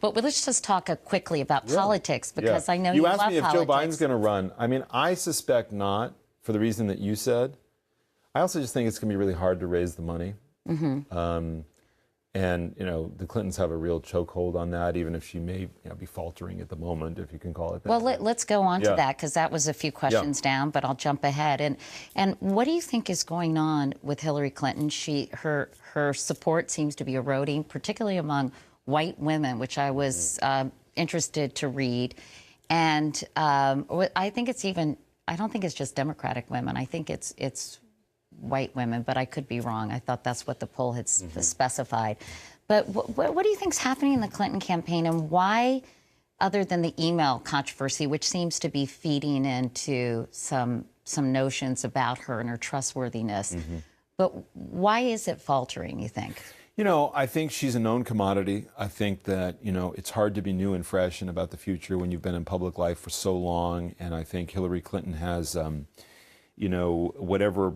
But let's just talk quickly about politics, because I know you love asked me if politics. Joe Biden's going to run. I mean, I suspect not, for the reason that you said. I also just think it's going to be really hard to raise the money. And, you know, the Clintons have a real chokehold on that, even if she may be faltering at the moment, if you can call it that. Well, let's go on to that, because that was a few questions down, but I'll jump ahead. And what do you think is going on with Hillary Clinton? Her support seems to be eroding, particularly among white women, which I was interested to read. And I think it's even, I don't think it's just Democratic women. I think it's white women, but I could be wrong. I thought that's what the poll had specified. But what do you think is happening in the Clinton campaign, and why, other than the email controversy, which seems to be feeding into some notions about her and her trustworthiness, but why is it faltering, you think? You know, I think she's a known commodity. I think that, you know, it's hard to be new and fresh and about the future when you've been in public life for so long. And I think Hillary Clinton has, you know, whatever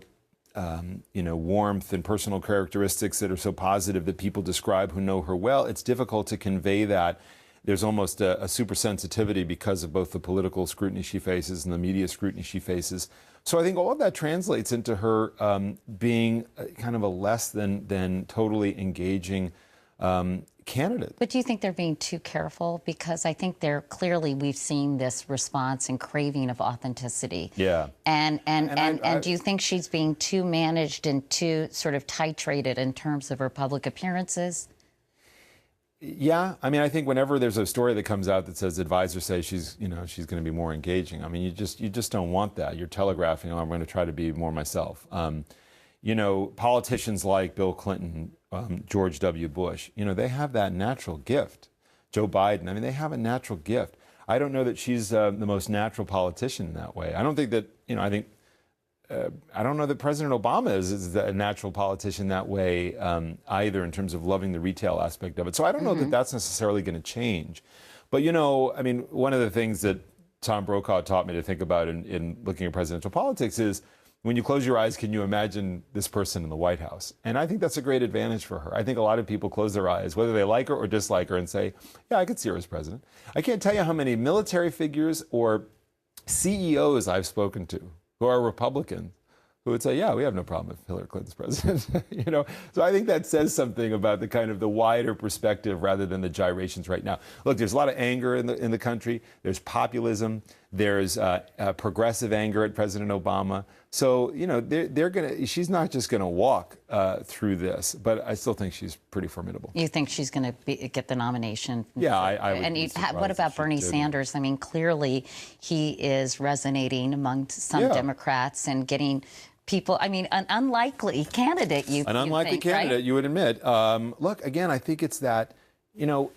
you know, warmth and personal characteristics that are so positive that people describe who know her well. It's difficult to convey that. There's almost a super sensitivity because of both the political scrutiny she faces and the media scrutiny she faces. So I think all of that translates into her being kind of a less than totally engaging candidate. But do you think they're being too careful? Because I think clearly we've seen this response and craving of authenticity. Yeah. And do you think she's being too managed and too sort of titrated in terms of her public appearances? Yeah, I mean, I think whenever there's a story that comes out that says advisors say she's going to be more engaging, I mean, you just don't want that. You're telegraphing, oh, I'm going to try to be more myself. You know, politicians like Bill Clinton, George W. Bush, you know, they have that natural gift. Joe Biden, I mean, they have a natural gift. I don't know that she's the most natural politician in that way. I don't think that, you know, I don't know that President Obama is a natural politician that way either, in terms of loving the retail aspect of it. So I don't know that that's necessarily going to change. But, you know, I mean, one of the things that Tom Brokaw taught me to think about in looking at presidential politics is, when you close your eyes, can you imagine this person in the White House? And I think that's a great advantage for her. I think a lot of people close their eyes, whether they like her or dislike her, and say, yeah, I could see her as president. I can't tell you how many military figures or CEOs I've spoken to who are Republicans who would say, yeah, we have no problem if Hillary Clinton's president. You know, so I think that says something about the kind of the wider perspective rather than the gyrations right now. Look, there's a lot of anger in the country. There's populism. There's progressive anger at President Obama. So, you know, she's not just gonna walk through this, but I still think she's pretty formidable. You think she's going to get the nomination? Yeah, I would. And what about Bernie Sanders? I mean, clearly he is resonating among some Democrats and getting people. I mean, an unlikely candidate. You would admit. Look, again, I think it's that, you know.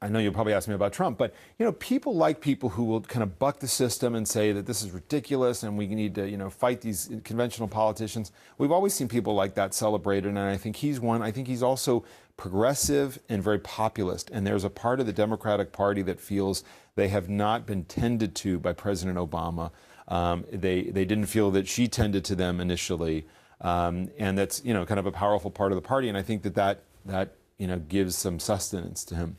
I know you'll probably ask me about Trump, but, you know, people like people who will kind of buck the system and say that this is ridiculous and we need to, you know, fight these conventional politicians. We've always seen people like that celebrated, and I think he's one. I think he's also progressive and very populist, and there's a part of the Democratic Party that feels they have not been tended to by President Obama. They didn't feel that she tended to them initially, and that's, you know, kind of a powerful part of the party, and I think that you know, gives some sustenance to him.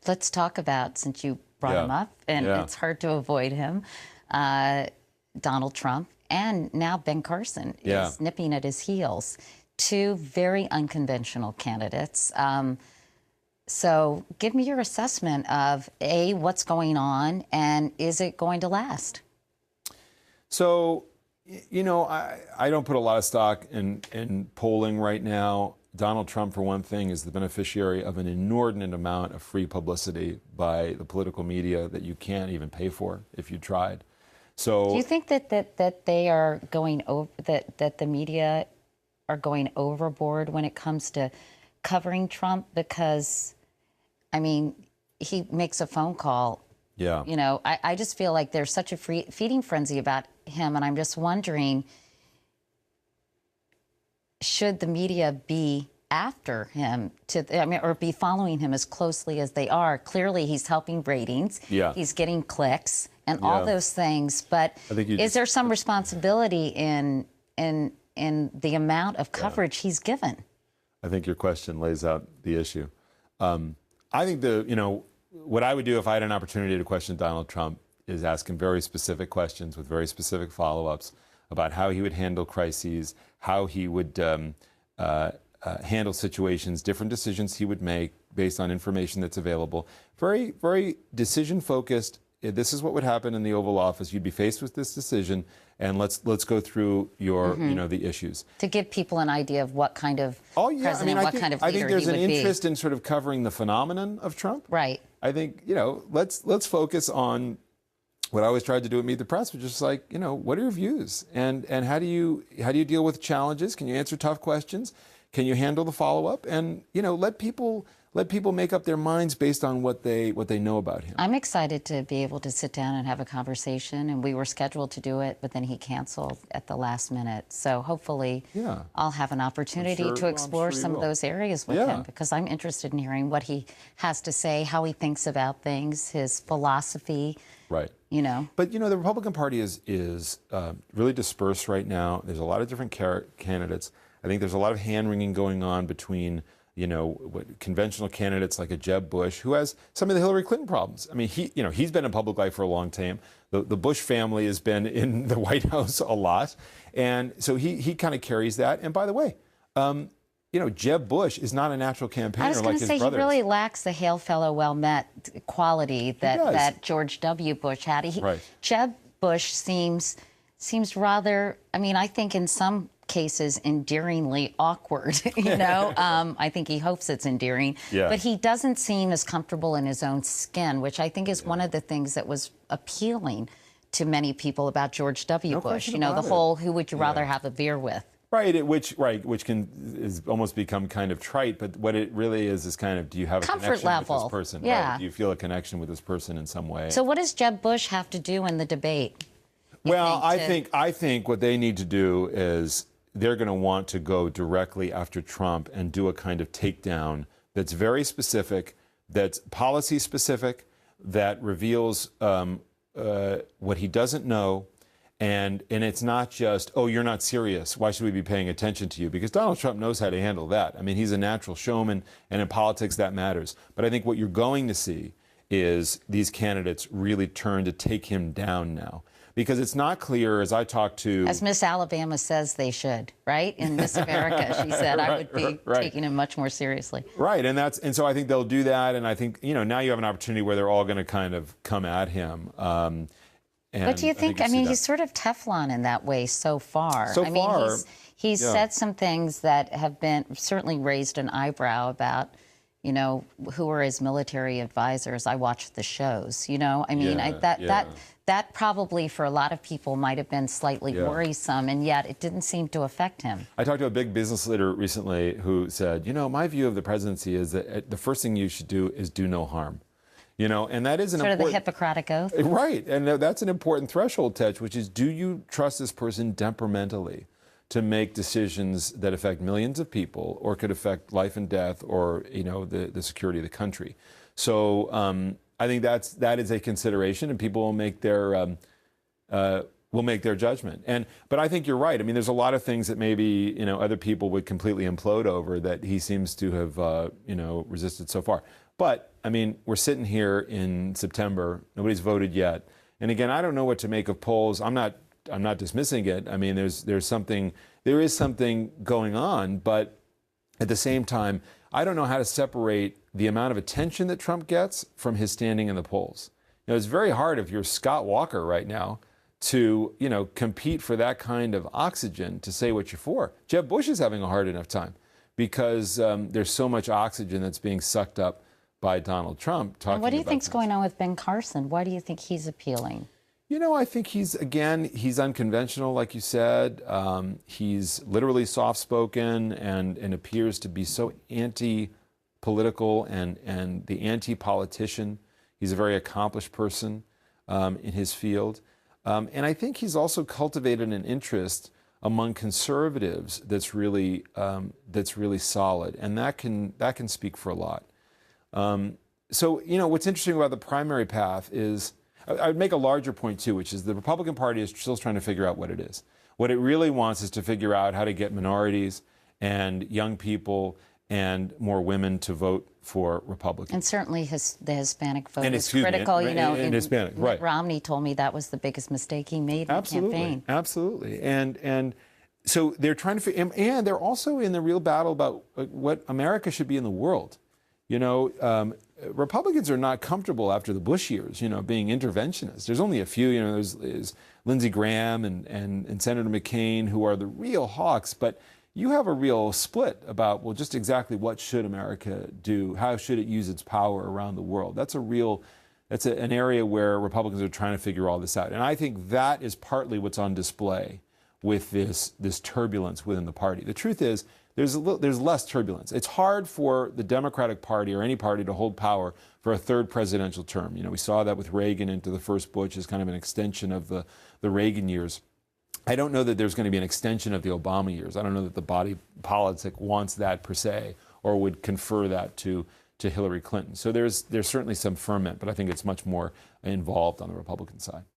Let's talk about, since you brought him up, and it's hard to avoid him, Donald Trump, and now Ben Carson is nipping at his heels. Two very unconventional candidates. So give me your assessment of, A, what's going on, and is it going to last? So, you know, I don't put a lot of stock in polling right now. Donald Trump, for one thing, is the beneficiary of an inordinate amount of free publicity by the political media that you can't even pay for if you tried. So, do you think that they are going over, that the media are going overboard when it comes to covering Trump? Because, I mean, he makes a phone call. Yeah. You know, I just feel like there's such a feeding frenzy about him, and I'm just wondering, should the media be after him or be following him as closely as they are? Clearly, he's helping ratings. Yeah. He's getting clicks and all those things. But is there some responsibility in the amount of coverage he's given? I think your question lays out the issue. I think what I would do if I had an opportunity to question Donald Trump is ask him very specific questions with very specific follow-ups about how he would handle crises, how he would handle situations, different decisions he would make based on information that's available. Very, very decision-focused. This is what would happen in the Oval Office. You'd be faced with this decision, and let's go through your the issues to give people an idea of what kind of president, what kind of leader he would be. I think there's an interest in sort of covering the phenomenon of Trump. Right. I think let's focus on what I always tried to do at Meet the Press, which is like what are your views and how do you deal with challenges? Can you answer tough questions? Can you handle the follow-up? And let people make up their minds based on what they know about him. I'm excited to be able to sit down and have a conversation, and we were scheduled to do it, but then he canceled at the last minute. So hopefully I'll have an opportunity to explore some of those areas with him, because I'm interested in hearing what he has to say, how he thinks about things, his philosophy. Right. But the Republican Party is really dispersed right now. There's a lot of different candidates. I think there's a lot of hand-wringing going on between conventional candidates like a Jeb Bush, who has some of the Hillary Clinton problems. I mean, he's been in public life for a long time. The Bush family has been in the White House a lot, and so he kind of carries that. And by the way, Jeb Bush is not a natural campaigner like his brothers. I was going to say, he really lacks the hail fellow well met quality that George W. Bush had. Jeb Bush seems rather, I think in some cases endearingly awkward. I think he hopes it's endearing, but he doesn't seem as comfortable in his own skin, which I think is one of the things that was appealing to many people about George W. Bush. The whole "who would you rather have a beer with?" Right, which is almost become kind of trite, but what it really is kind of, do you have a connection with this person? Yeah. Right? Do you feel a connection with this person in some way? So what does Jeb Bush have to do in the debate? I think what they need to do is they're going to want to go directly after Trump and do a kind of takedown that's very specific, that's policy specific, that reveals what he doesn't know. And it's not just, oh, you're not serious. Why should we be paying attention to you? Because Donald Trump knows how to handle that. I mean, he's a natural showman, and in politics that matters. But I think what you're going to see is these candidates really turn to take him down now. Because it's not clear, as I talk to... As Miss Alabama says they should, right? In Miss America, she said I would be taking him much more seriously. Right, and so I think they'll do that, and I think, now you have an opportunity where they're all going to kind of come at him. But do you think, he's sort of Teflon in that way so far. He's said some things that have been certainly raised an eyebrow about, who are his military advisors. I watched the shows, that probably for a lot of people might have been slightly worrisome, and yet it didn't seem to affect him. I talked to a big business leader recently who said, my view of the presidency is that the first thing you should do is do no harm. And that is an sort of the Hippocratic Oath. Right, and that's an important threshold, Tej, which is, do you trust this person temperamentally to make decisions that affect millions of people or could affect life and death or, the security of the country? So I think that is a consideration, and people will make their judgment. But I think you're right. There's a lot of things that maybe, other people would completely implode over that he seems to have, resisted so far. But, we're sitting here in September. Nobody's voted yet. And again, I don't know what to make of polls. I'm not dismissing it. There is something going on, but at the same time, I don't know how to separate the amount of attention that Trump gets from his standing in the polls. It's very hard if you're Scott Walker right now to, compete for that kind of oxygen to say what you're for. Jeb Bush is having a hard enough time because there's so much oxygen that's being sucked up by Donald Trump. What do you think's going on with Ben Carson? Why do you think he's appealing? I think he's unconventional, like you said. He's literally soft-spoken and appears to be so anti-political and the anti-politician. He's a very accomplished person in his field. And I think he's also cultivated an interest among conservatives that's really solid, and that can speak for a lot. So what's interesting about the primary path is, I would make a larger point too, which is the Republican Party is still trying to figure out what it is. What it really wants is to figure out how to get minorities and young people and more women to vote for Republicans. And certainly the Hispanic vote is excuse me, critical. You know, and Hispanic, right. Mitt Romney told me that was the biggest mistake he made in the campaign. Absolutely. And so they're trying to, and they're also in the real battle about what America should be in the world. You know, Republicans are not comfortable after the Bush years, you know, being interventionists. There's only a few, you know, there's Lindsey Graham and Senator McCain who are the real hawks, but you have a real split about, well, just exactly what should America do? How should it use its power around the world? That's an area where Republicans are trying to figure all this out. And I think that is partly what's on display with this turbulence within the party. The truth is, there's less turbulence. It's hard for the Democratic Party or any party to hold power for a third presidential term. You know, we saw that with Reagan into the first Bush as kind of an extension of the Reagan years. I don't know that there's going to be an extension of the Obama years. I don't know that the body politic wants that per se or would confer that to Hillary Clinton. So there's certainly some ferment, but I think it's much more involved on the Republican side.